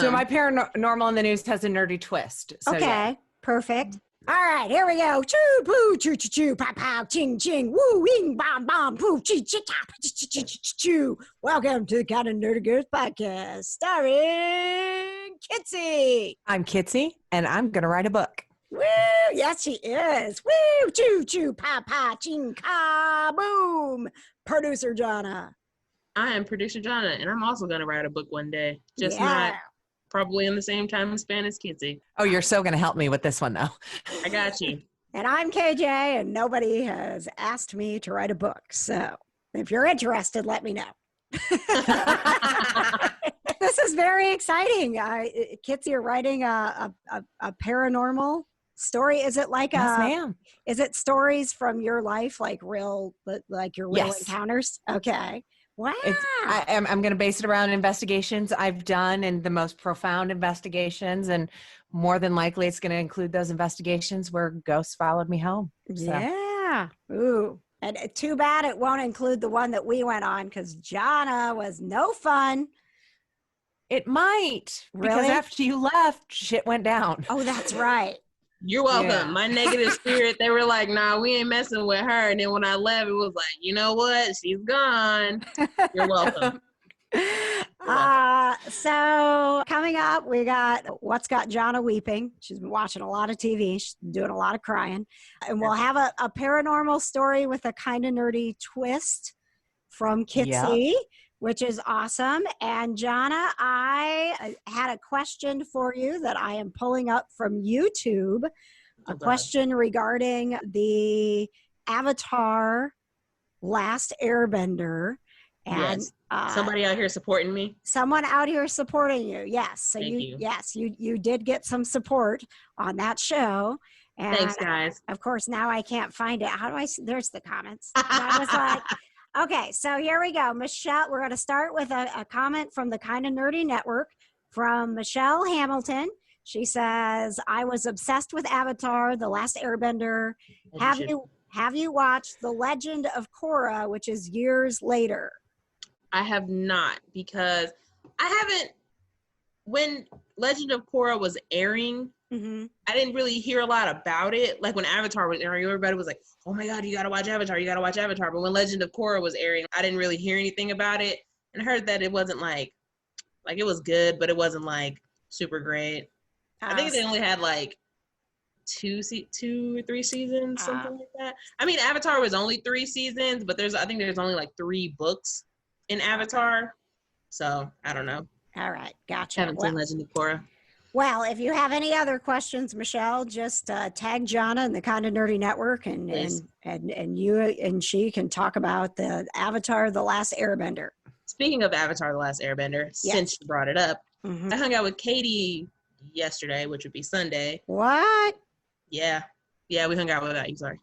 So my paranormal in the news has a nerdy twist. So okay, yeah. perfect. All right, here we go. Choo, poo, choo, choo, choo, pow, pow, ching, ching, woo, wing, bomb, bomb, poo, chee, chee, chop, choo, choo, choo, choo. Welcome to the Kind of Nerdy Girls podcast, starring Kitsie. I'm Kitsie, and I'm going to write a book. Woo, yes, she is. Woo, choo, choo, pow, pow, ching, ka, boom. Producer Johna. I am Producer Johna, and I'm also going to write a book one day. Just Yeah. not probably in the same time span as Kitsie. Oh, you're so going to help me with this one, though. I got you. And I'm KJ, and nobody has asked me to write a book. So if you're interested, let me know. This is very exciting. Kitsie, you're writing a paranormal story. Is it like Yes, ma'am. Is it stories from your life, like your real Yes. encounters? Okay. Wow. I'm going to base it around investigations I've done and the most profound investigations. And more than likely, it's going to include those investigations where ghosts followed me home. So. Yeah. Ooh. And too bad it won't include the one that we went on because Johna was no fun. It might. Because Really? after you left, shit went down. Oh, that's right. You're welcome. Yeah. My negative spirit, they were like, nah, we ain't messing with her. And then when I left, it was like, you know what? She's gone. You're welcome. So coming up, we got What's Got Johna Weeping. She's been watching a lot of TV. She's been doing a lot of crying. And we'll have a paranormal story with a kind of nerdy twist from Kitsie, which is awesome. And Johna, I had a question for you that I am pulling up from YouTube. A question regarding the Avatar Last Airbender. And Yes. Somebody out here supporting me. someone out here supporting you. Yes. So Thank you. yes, you did get some support on that show. And Thanks, guys. of course, now I can't find it. How do I see? There's the comments. And I was like, okay, so here we go. Michelle, we're going to start with a comment from the Kind of Nerdy Network from Michelle Hamilton. She says, I was obsessed with Avatar, The Last Airbender. Have you watched The Legend of Korra, which is years later? I have not, because when Legend of Korra was airing, Mm-hmm. I didn't really hear a lot about it. Like when Avatar was airing, everybody was like, oh my God, you gotta watch Avatar, you gotta watch Avatar. But when Legend of Korra was airing, I didn't really hear anything about it. And I heard that it wasn't like it was good, but it wasn't like super great. I think they only had like two or three seasons, something like that. I mean, Avatar was only 3 seasons, but I think there's only like 3 books in Avatar. So I don't know. All right, gotcha. Haven't seen Legend of Korra. Well, if you have any other questions, Michelle, just tag Johna in the Kind of Nerdy Network, and you and she can talk about the Avatar: The Last Airbender. Speaking of Avatar: The Last Airbender, since you brought it up, I hung out with Katie yesterday, which would be Sunday. What? Yeah, we hung out without you. Sorry.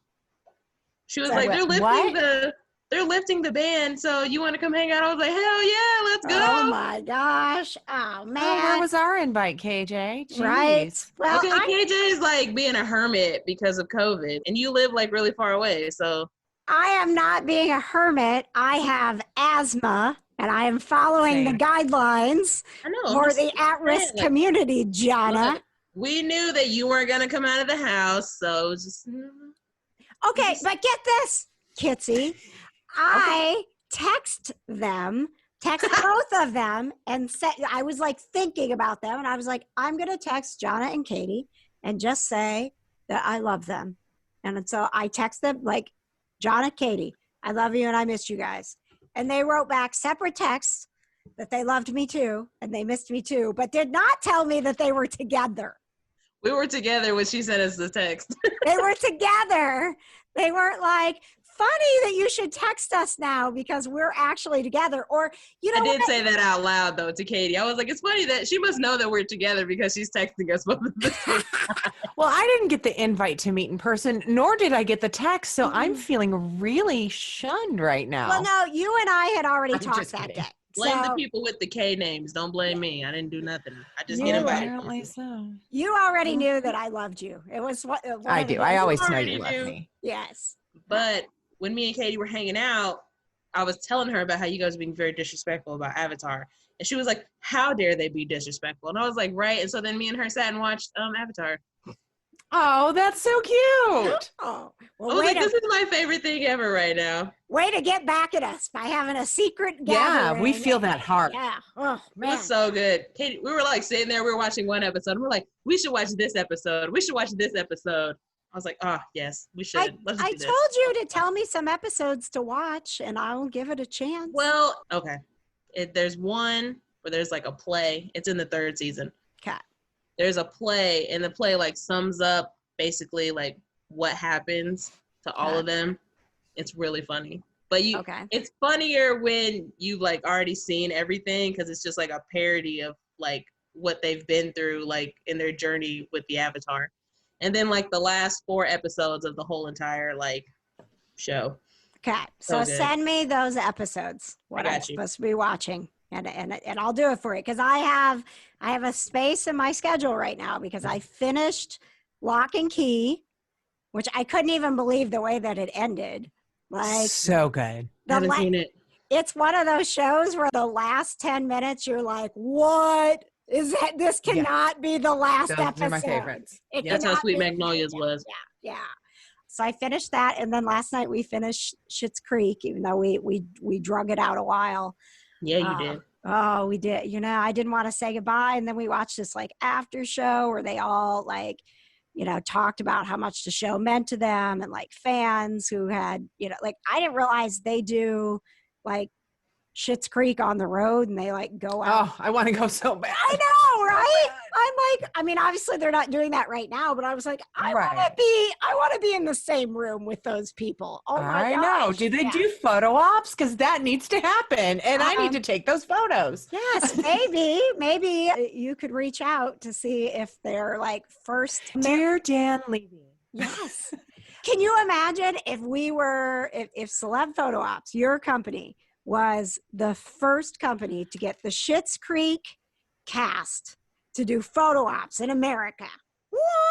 She was So like, what? they're lifting the band, so you want to come hang out? I was like, hell yeah, let's go. Oh my gosh! Oh man! Oh, where was our invite, KJ? Jeez. Right? Well, Okay, KJ is like being a hermit because of COVID, and you live like really far away, so. I am not being a hermit. I have asthma, and I am following the guidelines I know, for the at-risk community, Johna. Look, we knew that you weren't going to come out of the house, so just. Okay, but get this, Kitsie. I text both of them, and said, I was like thinking about them, and I was like, I'm going to text Johna and Katie and just say that I love them. And so I text them like, Johna, Katie, I love you and I missed you guys. And they wrote back separate texts that they loved me too and they missed me too, but did not tell me that they were together. We were together when she sent us the text. They were together. They weren't like, funny that you should text us now because we're actually together. Or, you know, I did say that out loud though to Katie. I was like, it's funny that she must know that we're together because she's texting us both of the same time. Well, I didn't get the invite to meet in person, nor did I get the text. So I'm feeling really shunned right now. Well, no, you and I had already I'm talked just that kidding. day. Blame the people with the K names. Don't blame me. I didn't do nothing. I just get invited. Apparently so. You already knew that I loved you. It was what I do. I always know already you love do. me. Yes. But when me and Katie were hanging out, I was telling her about how you guys are being very disrespectful about Avatar. And she was like, how dare they be disrespectful? And I was like, right. And so then me and her sat and watched Avatar. Oh, that's so cute. Oh, I well, was like, this is my favorite thing ever right now. way to get back at us by having a secret Yeah, gathering. we feel that hard. Yeah. Oh, It man. was so good. Katie, we were like sitting there, we were watching one episode, and we're like, we should watch this episode. We should watch this episode. I was like, oh, yes, we should. Let's I do this. told you to tell me some episodes to watch, and I'll give it a chance. Well, okay. There's one where there's like a play. It's in the 3rd season. Okay. There's a play, and the play like sums up basically like what happens to all of them. It's really funny. But it's funnier when you've like already seen everything, because it's just like a parody of like what they've been through like in their journey with the Avatar. And then like the last 4 episodes of the whole entire like show. Okay. So good. send me those episodes. What I I'm got you. supposed to be watching. And I'll do it for you, because I have a space in my schedule right now, because I finished Lock and Key, which I couldn't even believe the way that it ended. Like, So good. I haven't seen it. it's one of those shows where the last 10 minutes you're like, what is that? This cannot be the last Those episode. are my favorites. It That's how cannot Sweet be. Magnolias was. Yeah. So I finished that, and then last night we finished Schitt's Creek, even though we drug it out a while. Yeah, you did. Oh, we did. You know, I didn't want to say goodbye, and then we watched this like after show where they all like, you know, talked about how much the show meant to them, and like fans who had, you know, like I didn't realize they do like Schitt's Creek on the road, and they like go out. Oh, I want to go so bad. I know, right? I'm like, I mean, obviously they're not doing that right now, but I was like, I want to be in the same room with those people. Oh my I know. gosh. Do they Yeah. do photo ops? Because that needs to happen, and I need to take those photos. Yes, maybe you could reach out to see if they're like first. Dear Dan Levy. Yes. Can you imagine if if Celeb Photo Ops, your company, was the first company to get the Schitt's Creek cast to do photo ops in America?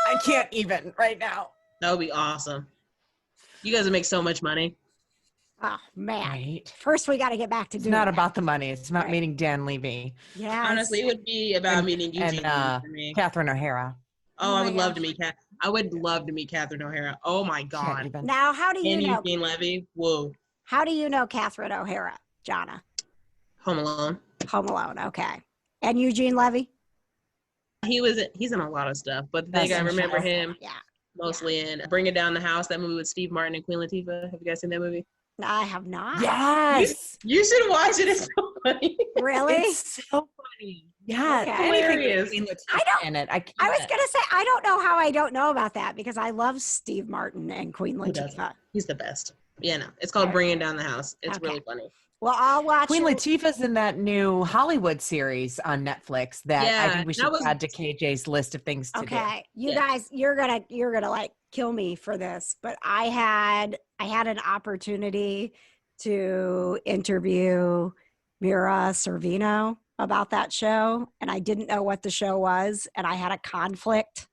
I can't even right now. That would be awesome. You guys would make so much money. Oh man! Right. First, we got to get back to It's doing not that. about the money. It's about meeting Dan Levy. Yeah. Honestly, it would be about meeting Eugene and for me. Catherine O'Hara. Oh, Oh I my would love gosh. to meet I would love to meet Catherine O'Hara. Oh my Can't God. even. Now, how do you And know? Eugene Levy. Whoa. How do you know Catherine O'Hara, Johna? Home Alone. Home Alone. Okay. And Eugene Levy? He's in a lot of stuff, but the thing Best I in remember Show. him Yeah. mostly in Bring It Down the House, that movie with Steve Martin and Queen Latifah. Have you guys seen that movie? I have not. Yes. You should watch it. It's so funny. Really? It's so funny. Yeah. Okay. Hilarious. I don't- In it. I can't. I was going to say, I don't know how I don't know about that, because I love Steve Martin and Queen Who doesn't? Latifah. He's the best. Yeah, no. It's called Bringing Down the House. It's Okay. really funny. Well, I'll watch Queen it. Latifah's in that new Hollywood series on Netflix that I Yeah, think we that should was- add to KJ's list of things to do. Okay, you Yeah. guys, you're gonna like kill me for this, but I had an opportunity to interview Mira Sorvino about that show, and I didn't know what the show was, and I had a conflict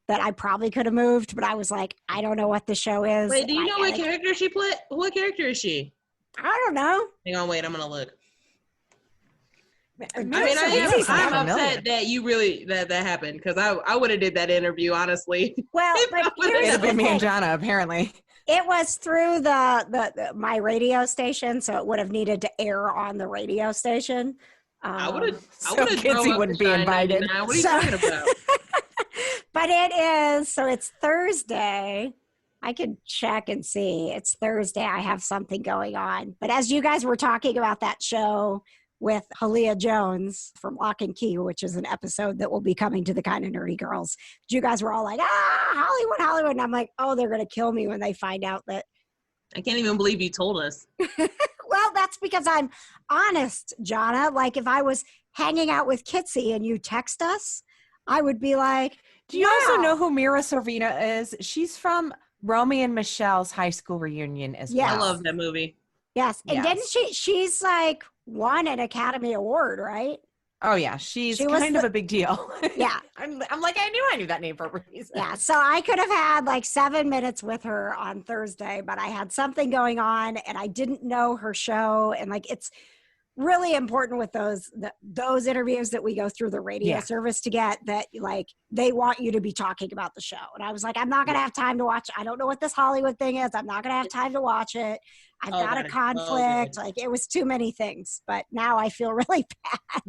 that I probably could have moved, but I was like, I don't know what the show is. Wait, do you and know I what gotta- character she played? What character is she? I don't know. Hang on, wait, I'm gonna look. I I mean, Sorvino's I'm not familiar. upset that you really that happened, because I would have did that interview, honestly. Well, but here's It'll the be me and thing. Johna, apparently. It was through my radio station, so it would have needed to air on the radio station. I would have. So I would have. Kitsie wouldn't be invited. What are you So- talking about? But it is, so it's Thursday. I could check and see. It's Thursday. I have something going on. But as you guys were talking about that show with Halia Jones from Lock and Key, which is an episode that will be coming to the Kind of Nerdy Girls, you guys were all like, Hollywood, Hollywood. And I'm like, oh, they're going to kill me when they find out that. I can't even believe you told us. Well, that's because I'm honest, Johna. Like if I was hanging out with Kitsie and you text us, I would be like, Do you also wow. know who Mira Sorvino is? She's from Romy and Michelle's high school reunion as Yes. I well. love that movie. Yes. And Yes. didn't she's like won an Academy Award, right? Oh yeah, she's She was kind of a big deal. Yeah. I'm like, I knew that name for a reason. Yeah, so I could have had like 7 minutes with her on Thursday, but I had something going on and I didn't know her show. And like, it's really important with those interviews that we go through the radio service to get, that like they want you to be talking about the show. And I was like, I'm not going to have time to watch. I don't know what this Hollywood thing is. I'm not going to have time to watch it. I've got a conflict. Like, it was too many things, but now I feel really bad.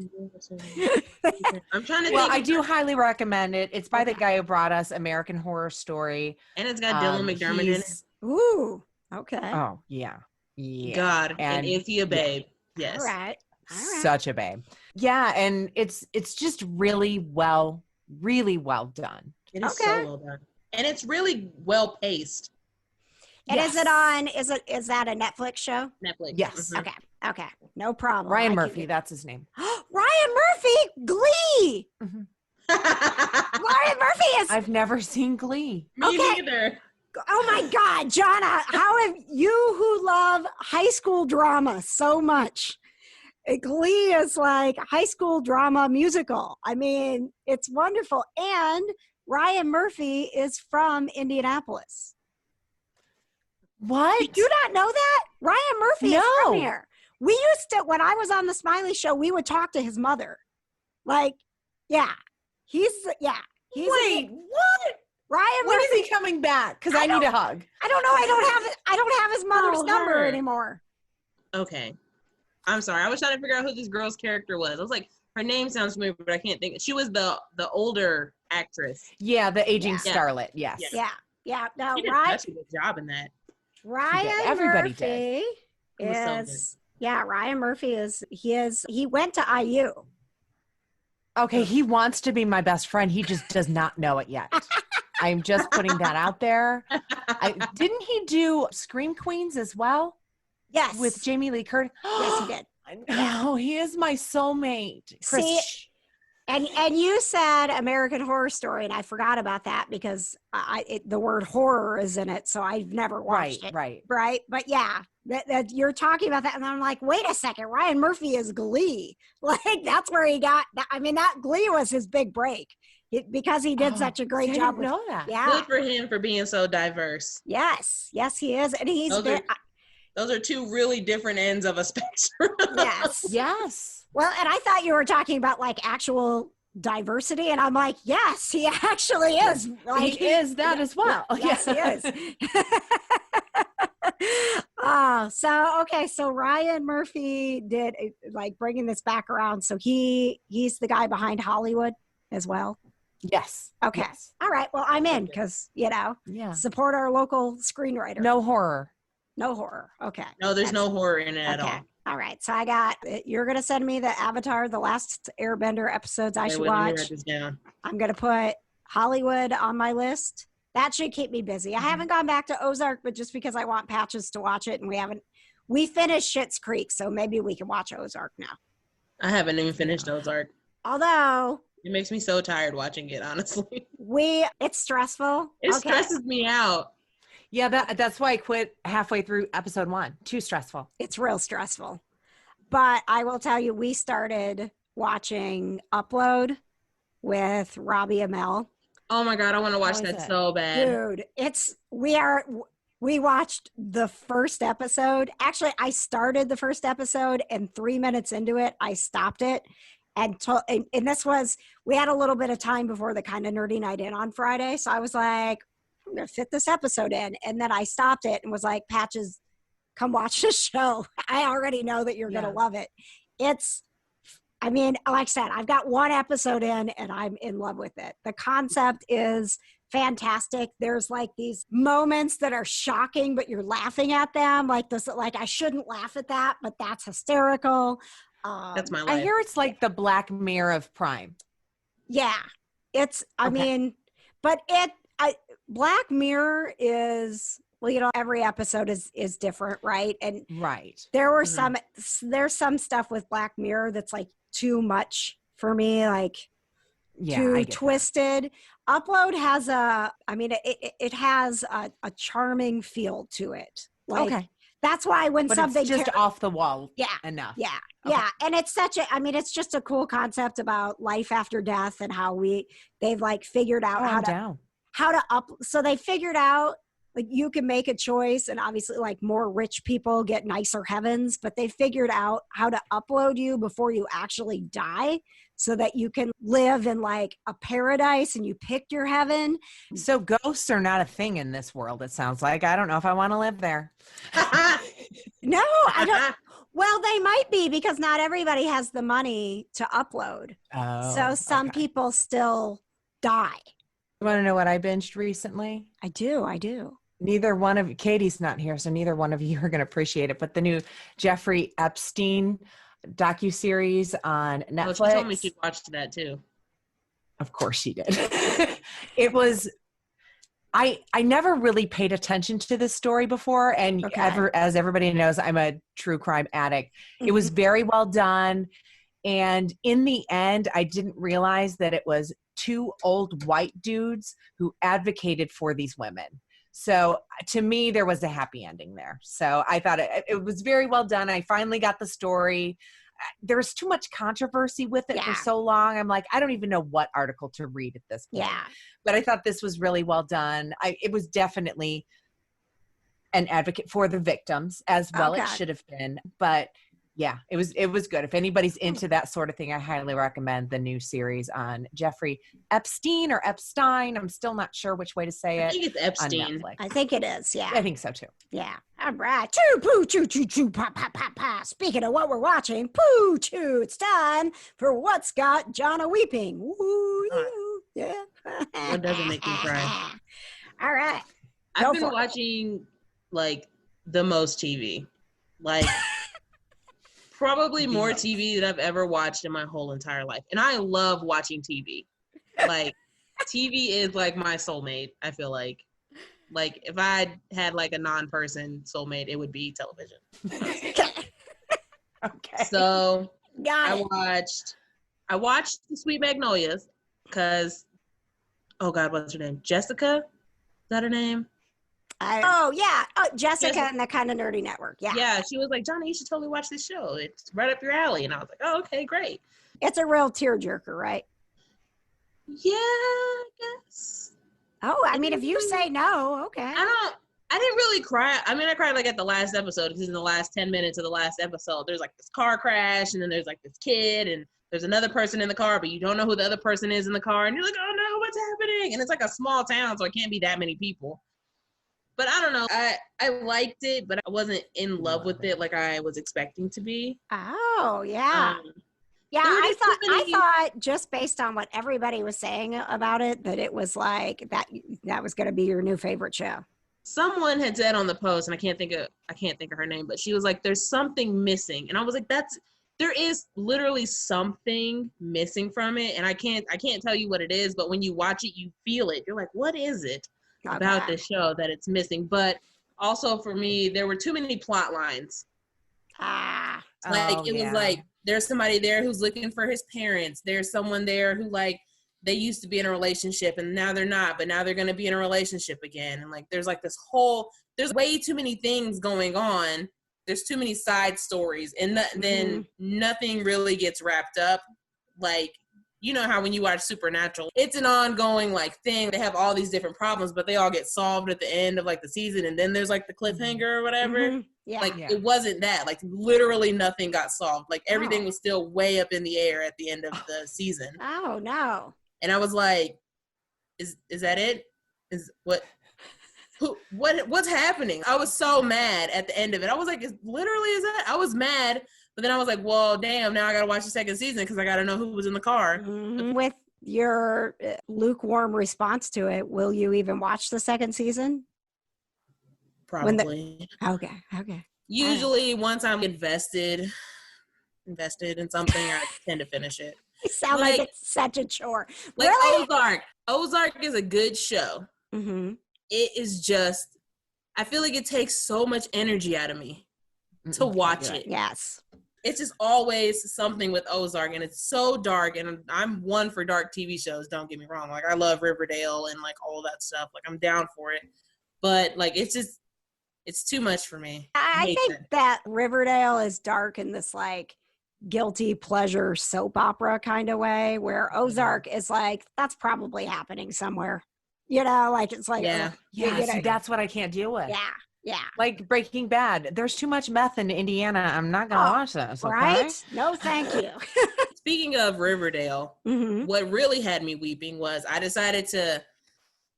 I'm trying to Well, I do highly recommend it. It's by the guy who brought us American Horror Story. And it's got Dylan McDermott in it. Ooh, okay. Oh, yeah. God, and is he a babe? Yes. All right. Such a babe. Yeah, and it's just really well done. It is so well done. And it's really well paced. And is that a Netflix show? Netflix. Yes. Mm-hmm. Okay. No problem. Ryan Murphy, that's his name. Ryan Murphy, Glee. Mm-hmm. Ryan Murphy is. I've never seen Glee. Me neither. Oh my God, Johna, how have you, who love high school drama so much? Glee is like high school drama musical. I mean, it's wonderful. And Ryan Murphy is from Indianapolis. What? Did you not know that? Ryan Murphy is from here. We used to, when I was on the Smiley Show, we would talk to his mother. Like, he's Wait, what? Ryan When Murphy. is he coming back? Because I need a hug. I don't know. I don't have his mother's number anymore. Okay. I'm sorry. I was trying to figure out who this girl's character was. I was like, her name sounds familiar, but I can't think. She was the older actress. Yeah, the aging starlet. Yes. Yeah. No, She did such a good job in that. Ryan Murphy is Ryan Murphy is he went to IU. Okay, he wants to be my best friend. He just does not know it yet. I'm just putting that out there. Didn't he do Scream Queens as well? Yes. With Jamie Lee Curtis? Yes, he did. Oh, he is my soulmate. See, and you said American Horror Story, and I forgot about that because the word horror is in it, so I've never watched it. Right. But yeah, that you're talking about that, and I'm like, wait a second, Ryan Murphy is Glee. Like, that's where he got. I mean, that Glee was his big break because he did such a great job. I didn't know that. Yeah. Good for him for being so diverse. Yes, he is, and he's those are two really different ends of a spectrum. Yes. Well, and I thought you were talking about like actual diversity, and I'm like, yes, he actually is. Like, he is that as well. Yes, he is. So Ryan Murphy did like bringing this back around. So he's the guy behind Hollywood as well. Yes. Okay. Yes. All right. Well, I'm in because support our local screenwriter. No horror. No horror. Okay. No, there's no horror in it at all. All right. So you're going to send me the Avatar, the Last Airbender episodes I should watch. I'm going to put Hollywood on my list. That should keep me busy. I haven't gone back to Ozark, but just because I want Patches to watch it, and we finished Schitt's Creek, so maybe we can watch Ozark now. I haven't even finished Ozark. Although it makes me so tired watching it, honestly. It's stressful. It stresses me out. Yeah, that's why I quit halfway through episode 1. Too stressful. It's real stressful. But I will tell you, we started watching Upload with Robbie Amell. Oh my God, I want to watch that so bad. Dude, we watched the first episode. Actually, I started the first episode, and 3 minutes into it, I stopped it. And this was, we had a little bit of time before the Kind of Nerdy Night In on Friday. So I was like, I'm going to fit this episode in. And then I stopped it and was like, Patches, come watch this show. I already know that you're going to love it. Like I said, I've got one episode in and I'm in love with it. The concept is fantastic. There's like these moments that are shocking, but you're laughing at them. Like this, like I shouldn't laugh at that, but that's hysterical. That's my life. I hear it's like the Black Mirror of Prime. Yeah. Black Mirror is, every episode is different, right? And there were there's some stuff with Black Mirror that's like too much for me, like too twisted. Upload has it has a charming feel to it. That's why when But something it's just off the wall enough. Yeah. Okay. Yeah. And it's it's just a cool concept about life after death and how they've like figured out so they figured out like you can make a choice, and obviously like more rich people get nicer heavens, but they figured out how to upload you before you actually die so that you can live in like a paradise and you picked your heaven. So ghosts are not a thing in this world, it sounds like. I don't know if I want to live there. No, I don't. Well, they might be because not everybody has the money to upload. So some people still die. You want to know what I binged recently? I do. Neither one of Katie's not here, so neither one of you are going to appreciate it. But the new Jeffrey Epstein docuseries on Netflix. Well, she told me she'd watched that too. Of course she did. It was. I never really paid attention to this story before, and as everybody knows, I'm a true crime addict. It was very well done, and in the end, I didn't realize that it was two old white dudes who advocated for these women. So to me, there was a happy ending there. So I thought it was very well done. I finally got the story. There was too much controversy with it for so long. I'm like, I don't even know what article to read at this point. Yeah. But I thought this was really well done. It was definitely an advocate for the victims as well. It should have been. But yeah, it was good. If anybody's into that sort of thing, I highly recommend the new series on Jeffrey Epstein or Epstein. I'm still not sure which way to say it. I think it's Epstein. I think it is, yeah. I think so too. Yeah. All right. Choo, poo, choo, choo, choo, pa, pa, pa, pa. Speaking of what we're watching, poo, choo, it's time for What's Got Johna Weeping. Woo, yeah. What doesn't make me cry? All right. I've been watching, like, the most TV. Like... Probably more TV than I've ever watched in my whole entire life. And I love watching TV. Like, TV is like my soulmate, I feel like. Like, if I had like a non-person soulmate, it would be television. Okay. So I watched the Sweet Magnolias because, oh God, what's her name? Jessica? Is that her name? Jessica and the Kind of Nerdy Network. Yeah, she was like, Johnny, you should totally watch this show. It's right up your alley. And I was like, oh, okay, great. It's a real tearjerker, right? Yeah, I guess. Oh, I mean, if you say no, okay. I didn't really cry. I mean, I cried like at the last episode because in the last 10 minutes of the last episode, there's like this car crash and then there's like this kid and there's another person in the car, but you don't know who the other person is in the car. And you're like, oh no, what's happening? And it's like a small town, so it can't be that many people. But I don't know. I liked it, but I wasn't in love with it like I was expecting to be. Oh, yeah. I thought just based on what everybody was saying about it, that it was like that was going to be your new favorite show. Someone had said on the post, and I can't think of her name, but she was like, there's something missing. And I was like, there is literally something missing from it. And I can't tell you what it is, but when you watch it, you feel it. You're like, what is it about this show that it's missing? But also for me, there were too many plot lines. It was like there's somebody there who's looking for his parents. There's someone there who like they used to be in a relationship and now they're not, but now they're going to be in a relationship again. And like there's like there's way too many things going on. There's too many side stories, and then nothing really gets wrapped up. Like, you know how when you watch Supernatural, it's an ongoing like thing. They have all these different problems, but they all get solved at the end of like the season, and then there's like the cliffhanger or whatever. Mm-hmm. Yeah. It wasn't that. Like literally nothing got solved. Like everything was still way up in the air at the end of the season. Oh no. And I was like, is that it? What's happening? I was so mad at the end of it. I was like, is that? I was mad. But then I was like, well, damn, now I got to watch the second season because I got to know who was in the car. Mm-hmm. With your lukewarm response to it, will you even watch the second season? Probably. Okay. Usually once I'm invested in something, I tend to finish it. You sound like it's such a chore. Like really? Ozark is a good show. Mm-hmm. It is just, I feel like it takes so much energy out of me to watch it. Yes. It's just always something with Ozark, and it's so dark, and I'm one for dark TV shows, don't get me wrong. Like, I love Riverdale and, like, all that stuff. Like, I'm down for it. But, like, it's just, It's too much for me. I think that Riverdale is dark in this like guilty pleasure soap opera kind of way, where Ozark is like, that's probably happening somewhere. Like it's like, yeah, see, that's what I can't deal with. Yeah. Like Breaking Bad. There's too much meth in Indiana. I'm not going to watch this. Okay? Right? No, thank you. Speaking of Riverdale, what really had me weeping was I decided to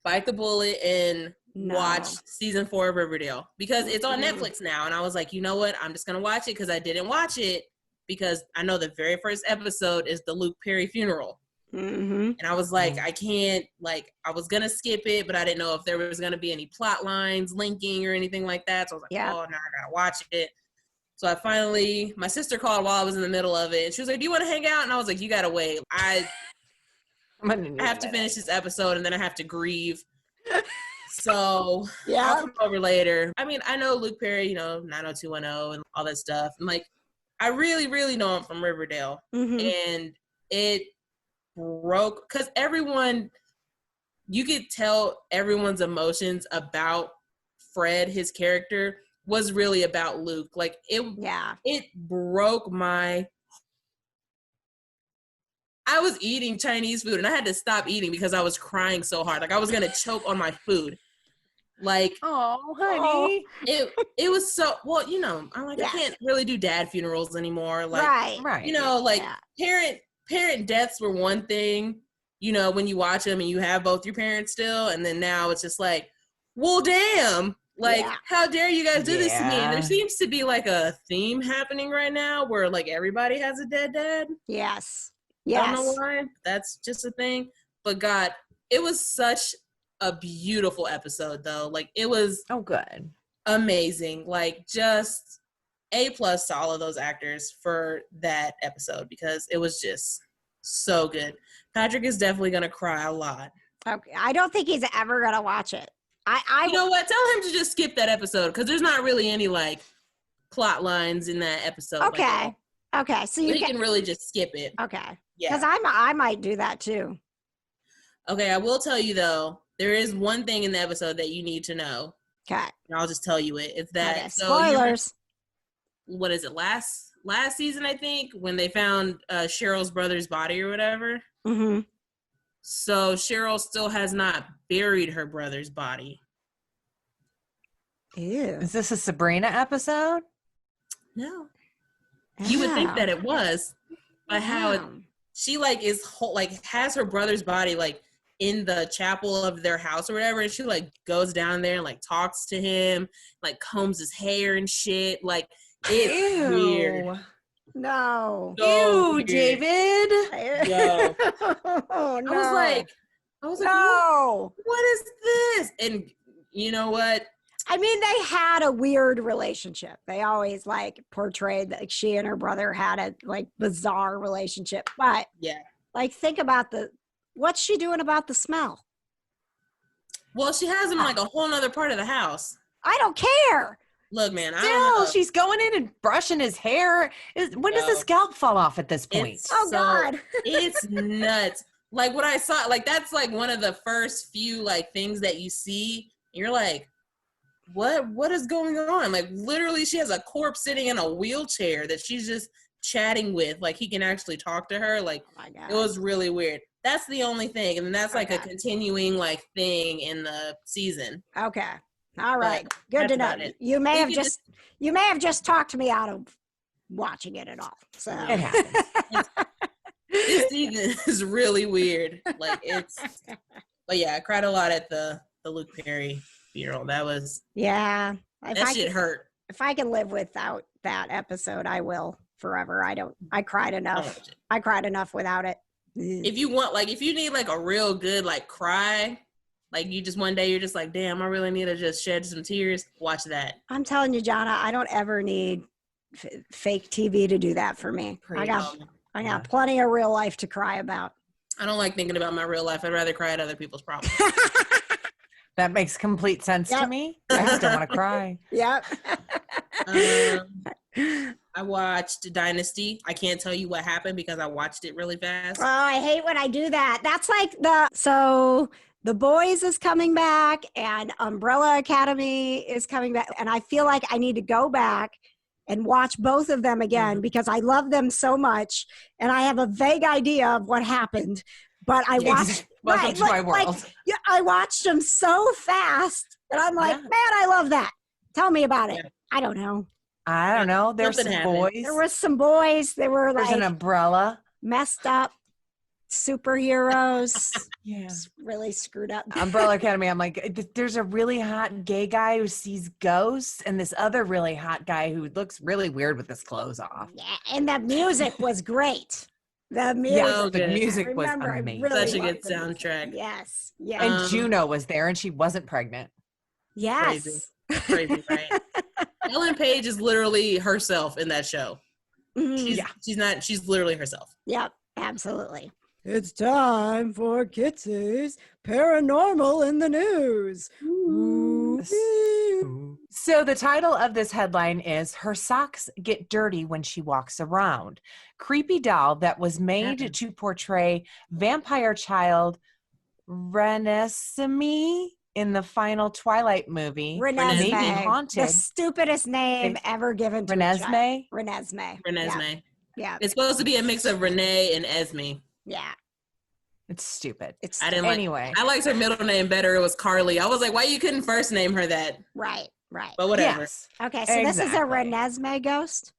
bite the bullet and watch season 4 of Riverdale because it's on Netflix now. And I was like, you know what? I'm just going to watch it because I didn't watch it because I know the very first episode is the Luke Perry funeral. And I was like, I can't, like, I was going to skip it, but I didn't know if there was going to be any plot lines linking or anything like that. So I was like, oh, now I got to watch it. So my sister called while I was in the middle of it. And she was like, do you want to hang out? And I was like, you got to wait. I have to finish this episode and then I have to grieve. So I'll come over later. I mean, I know Luke Perry, 90210 and all that stuff. And like, I really, really know him from Riverdale. And it broke because you could tell everyone's emotions about Fred, his character, was really about Luke. Like it broke I was eating Chinese food and I had to stop eating because I was crying so hard. Like I was gonna choke on my food. Like, oh honey, it was so well. I'm like, I can't really do dad funerals anymore. Like, right. Parent deaths were one thing, when you watch them and you have both your parents still, and then now it's just like, well, damn, like, how dare you guys do this to me? And there seems to be like a theme happening right now where like everybody has a dead dad. Yes. I don't know why. That's just a thing. But God, it was such a beautiful episode though. Like it was good. Amazing. Like just A+ to all of those actors for that episode because it was just so good. Patrick is definitely gonna cry a lot. Okay. I don't think he's ever gonna watch it. You know what? Tell him to just skip that episode because there's not really any like plot lines in that episode. Okay. Okay. So you can really just skip it. Okay. Yeah. Because I might do that too. Okay, I will tell you though, there is one thing in the episode that you need to know. Okay. And I'll just tell you it. It's that spoilers. What is it? Last season, I think, when they found Cheryl's brother's body or whatever. So Cheryl still has not buried her brother's body. Ew. Is this a Sabrina episode? No. You would think that it was, but how she like is has her brother's body like in the chapel of their house or whatever, and she like goes down there and like talks to him, like combs his hair and shit. Like it's weird. No. So Ew, weird. David. Yo. Oh, no. I was like, no. what is this? And you know what? I mean, they had a weird relationship. They always like portrayed that she and her brother had a like bizarre relationship. But like think about what's she doing about the smell? Well, she has him like a whole nother part of the house. I don't care. Look, man, I don't know. She's going in and brushing his hair. When does the scalp fall off at this point? God. It's nuts. Like what I saw, like that's like one of the first few like things that you see. And you're like, what is going on? Like literally she has a corpse sitting in a wheelchair that she's just chatting with. Like he can actually talk to her. Like it was really weird. That's the only thing. And then that's like a continuing like thing in the season. Okay. All right. Good to know. You may have just talked me out of watching it at all. So it happens. This season is really weird. Like but yeah, I cried a lot at the Luke Perry funeral. That was that shit hurt. If I can live without that episode, I will forever. I cried enough. I cried enough without it. If you need like a real good like cry, like you just one day you're just like, damn, I really need to just shed some tears. Watch that. I'm telling you, Johna, I don't ever need fake TV to do that for me. I got plenty of real life to cry about. I don't like thinking about my real life. I'd rather cry at other people's problems. That makes complete sense to me. I still want to cry. Yep. I watched Dynasty. I can't tell you what happened because I watched it really fast. Oh, I hate when I do that. That's like The Boys is coming back and Umbrella Academy is coming back. And I feel like I need to go back and watch both of them again because I love them so much. And I have a vague idea of what happened. But I watched. Welcome to my world. I watched them so fast. And I'm like, man, I love that. Tell me about it. I don't know. There's some boys. There was some boys. They were There's an umbrella. Messed up superheroes. Yeah. Just really screwed up. Umbrella Academy. I'm like, there's a really hot gay guy who sees ghosts and this other really hot guy who looks really weird with his clothes off. Yeah, and the music was great. The music was amazing. Really such a good soundtrack. Yes. Yeah. And Juno was there and she wasn't pregnant. Yes. Crazy, right? Ellen Page is literally herself in that show. Mm-hmm. She's literally herself. Yep, absolutely. It's time for Kitsie's Paranormal in the News. Ooh. So the title of this headline is Her Socks Get Dirty When She Walks Around. Creepy doll that was made to portray vampire child Renesmee in the final Twilight movie. Renesmee. May be haunted. The stupidest name ever given to Renesmee? Renesmee. Yeah. It's supposed to be a mix of Renee and Esme. Yeah. It's stupid. I liked her middle name better. It was Carly. I was like, why you couldn't first name her that? Right. But whatever. Yes. Okay, so this is a Renesmee ghost?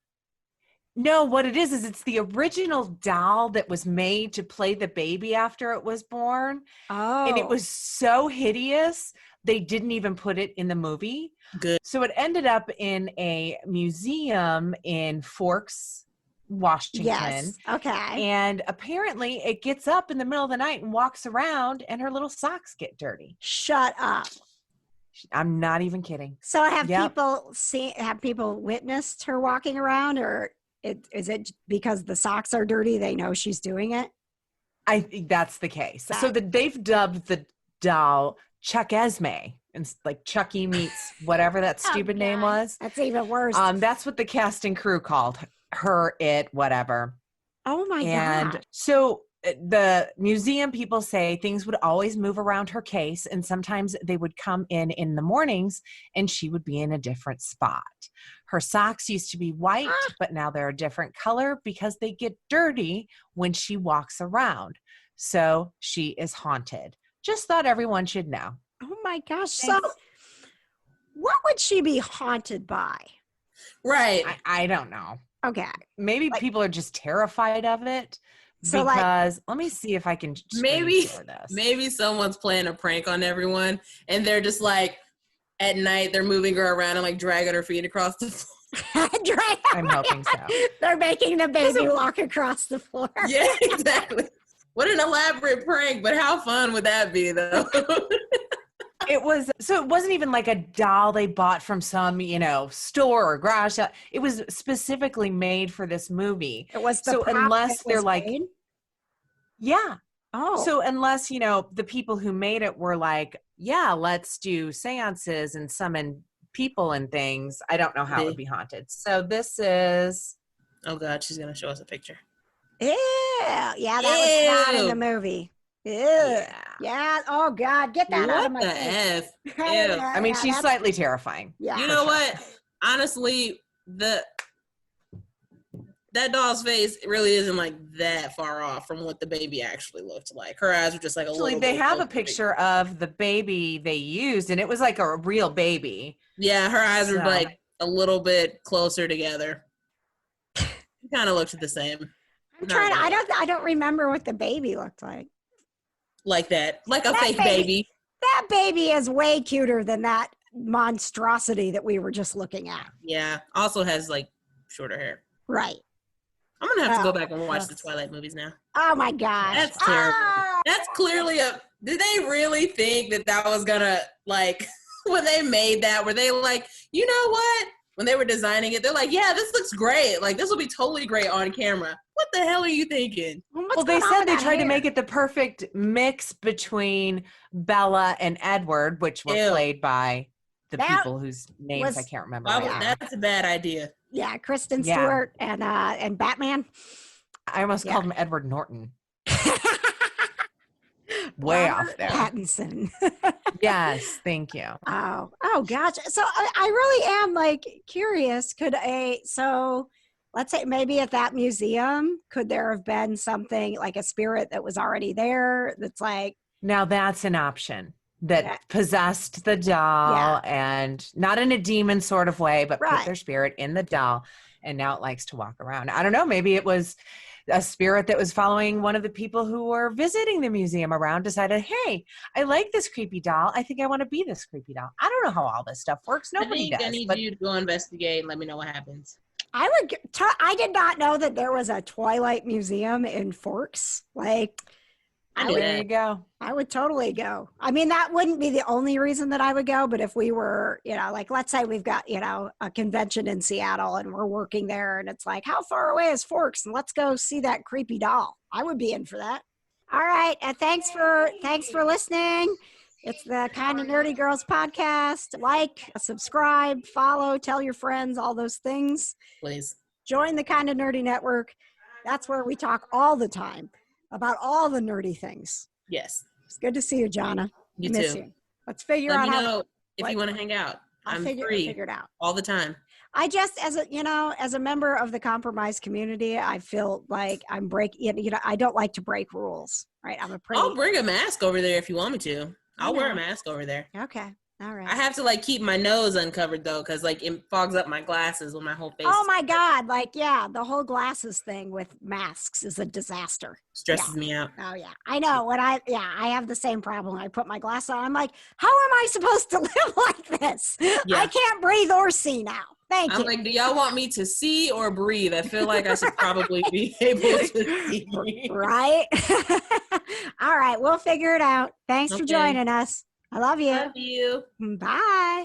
No, what it is it's the original doll that was made to play the baby after it was born. Oh. And it was so hideous, they didn't even put it in the movie. Good. So it ended up in a museum in Forks, Washington. Yes. Okay. And apparently it gets up in the middle of the night and walks around and her little socks get dirty. Shut up. I'm not even kidding. So have people witnessed her walking around, or is it because the socks are dirty they know she's doing it? I think that's the case. So they've dubbed the doll Chuck Esme, and like Chucky meets whatever that stupid name was. That's even worse. That's what the cast and crew called her, it, whatever. Oh my God. And so the museum people say things would always move around her case, and sometimes they would come in the mornings and she would be in a different spot. Her socks used to be white, but now they're a different color because they get dirty when she walks around. So she is haunted. Just thought everyone should know. Oh my gosh. So what would she be haunted by? Right. I don't know. Okay. Maybe people are just terrified of it. So because let me see if I can maybe someone's playing a prank on everyone and they're just like at night they're moving her around and like dragging her feet across the floor. I'm hoping so. They're making the baby walk across the floor. Yeah, exactly. What an elaborate prank, but how fun would that be though? It wasn't even like a doll they bought from some, store or garage sale. It was specifically made for this movie. It was unless they're like, made? Yeah. Oh. So unless, the people who made it were like, yeah, let's do seances and summon people and things, I don't know how it would be haunted. So this is. Oh God, she's going to show us a picture. Ew. Yeah, that was not in the movie. Ew. Yeah. Oh God, get that out of my face. What the F? I mean, she's slightly terrifying. Yeah. You know what? Honestly, that doll's face really isn't like that far off from what the baby actually looked like. Her eyes were just like a little. They have a picture of the baby they used, and it was like a real baby. Yeah, her eyes were like a little bit closer together. Kind of looked the same. I don't remember what the baby looked like. Like that. Like a fake baby. That baby is way cuter than that monstrosity that we were just looking at. Yeah. Also has like shorter hair. Right. I'm going to have to go back and watch the Twilight movies now. Oh my gosh. That's terrible. That's clearly did they really think that was going to like, when they made that, were they like, you know what? When they were designing it, they're like, yeah, this looks great. Like, this will be totally great on camera. What the hell are you thinking? Well, they said they tried to make it the perfect mix between Bella and Edward, which were played by the people whose names I can't remember. That's a bad idea. Yeah, Kristen Stewart and Batman. I almost called him Edward Norton. way Robert off there. Pattinson. Yes, thank you. Oh, gotcha. So I really am like curious. So let's say maybe at that museum, could there have been something like a spirit that was already there that's like, Now that's an option that Yeah. possessed the doll and not in a demon sort of way, but put Right. their spirit in the doll and now it likes to walk around. I don't know. Maybe it was a spirit that was following one of the people who were visiting the museum around, decided, hey, I like this creepy doll. I think I want to be this creepy doll. I don't know how all this stuff works. Nobody does. I need you to go investigate and let me know what happens. I did not know that there was a Twilight museum in Forks. Like, There you go. I would totally go. I mean, that wouldn't be the only reason that I would go, but if we were, like, let's say we've got, a convention in Seattle and we're working there and it's like, how far away is Forks? And let's go see that creepy doll. I would be in for that. All right. Thanks for listening. It's the Kind of Nerdy Girls podcast. Like, subscribe, follow, tell your friends, all those things. Please. Join the Kind of Nerdy Network. That's where we talk all the time about all the nerdy things. Yes. It's good to see you, Johna. You Miss too. you. Let's figure Let out me how. know if you want to hang out. I'm free. Figure it out. All the time. I just, as a member of the compromised community, I feel like I'm I don't like to break rules, right? I'll bring a mask over there if you want me to. I'll wear a mask over there. Okay. All right. I have to keep my nose uncovered though, because it fogs up my glasses when my whole face. Oh my God. The whole glasses thing with masks is a disaster. Stresses me out. Oh yeah. I know. When I have the same problem. I put my glasses on. I'm like, how am I supposed to live like this? Yeah. I can't breathe or see now. Thank you. I'm like, do y'all want me to see or breathe? I feel like I should probably be able to see. Right? All right. We'll figure it out. Thanks for joining us. I love you. Love you. Bye.